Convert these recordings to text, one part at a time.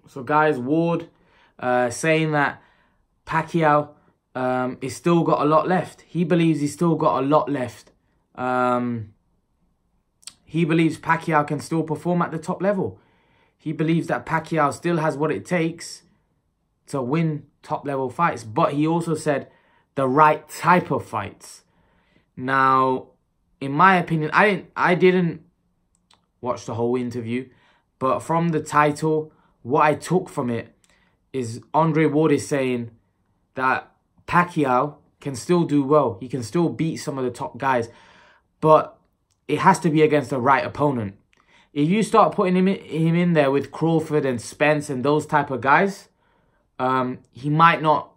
So guys, Ward saying that Pacquiao is still got a lot left. He believes he's still got a lot left. He believes Pacquiao can still perform at the top level. He believes that Pacquiao still has what it takes to win top level fights. But he also said the right type of fights. Now, in my opinion, I didn't watch the whole interview. But from the title, what I took from it is Andre Ward is saying that Pacquiao can still do well. He can still beat some of the top guys. But it has to be against the right opponent. If you start putting him in there with Crawford and Spence and those type of guys, he might not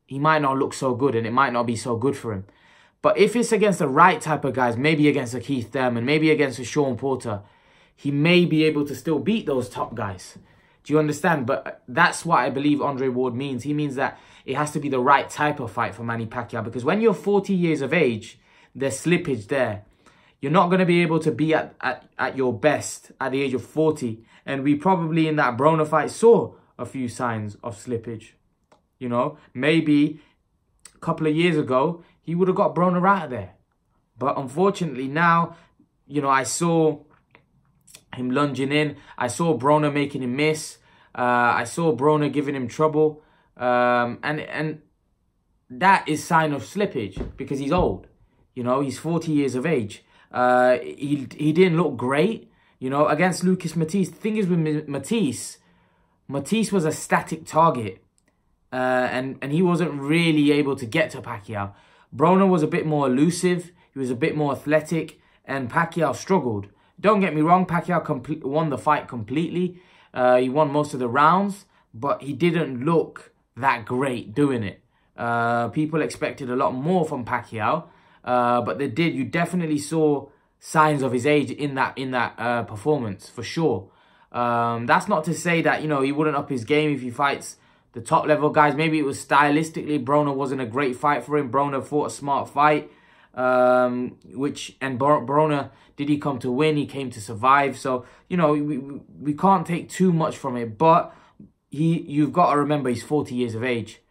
look so good, and it might not be so good for him. But if it's against the right type of guys, maybe against a Keith Thurman, maybe against a Sean Porter, he may be able to still beat those top guys. Do you understand? But that's what I believe Andre Ward means. He means that it has to be the right type of fight for Manny Pacquiao. Because when you're 40 years of age, there's slippage there. You're not going to be able to be at your best at the age of 40. And we probably in that Broner fight saw a few signs of slippage. You know, maybe a couple of years ago, he would have got Broner out of there. But unfortunately now, you know, I saw him lunging in. I saw Broner making him miss. I saw Broner giving him trouble. And that is sign of slippage because he's old. You know, he's 40 years of age. He didn't look great, you know, against Lucas Matisse. The thing is with Matisse was a static target. And he wasn't really able to get to Pacquiao. Broner was a bit more elusive. He was a bit more athletic. And Pacquiao struggled. Don't get me wrong, Pacquiao won the fight completely. He won most of the rounds. But he didn't look that great doing it. People expected a lot more from Pacquiao. But you definitely saw signs of his age in that performance, for sure. That's not to say that, you know, he wouldn't up his game if he fights the top level guys. Maybe it was stylistically, Broner wasn't a great fight for him. Broner fought a smart fight, Broner, did he come to win? He came to survive. So, you know, we can't take too much from it, but you've got to remember he's 40 years of age.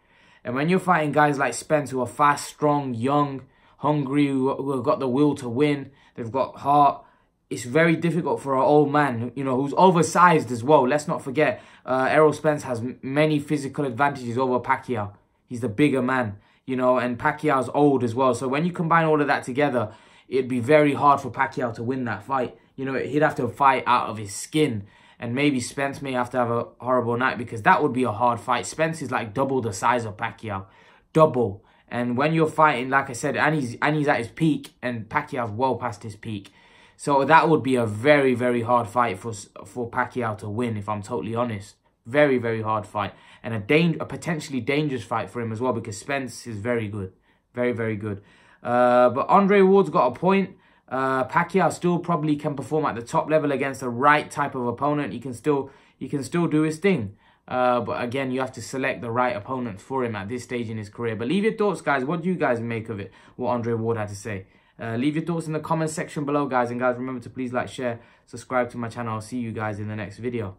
And when you're fighting guys like Spence who are fast, strong, young, hungry, who have got the will to win, they've got heart, it's very difficult for an old man, you know, who's oversized as well. Let's not forget, Errol Spence has many physical advantages over Pacquiao. He's the bigger man, you know, and Pacquiao's old as well. So when you combine all of that together, it'd be very hard for Pacquiao to win that fight. You know, he'd have to fight out of his skin. And maybe Spence may have to have a horrible night because that would be a hard fight. Spence is like double the size of Pacquiao. Double. And when you're fighting, like I said, and he's at his peak, and Pacquiao's well past his peak. So that would be a very, very hard fight for Pacquiao to win, if I'm totally honest. Very, very hard fight. And a potentially dangerous fight for him as well, because Spence is very good. Very, very good. But Andre Ward's got a point. Pacquiao still probably can perform at the top level against the right type of opponent. He can still do his thing. But again, you have to select the right opponent for him at this stage in his career. But leave your thoughts, guys. What do you guys make of it? What Andre Ward had to say. Leave your thoughts in the comment section below, guys. And guys, remember to please like, share, subscribe to my channel. I'll see you guys in the next video.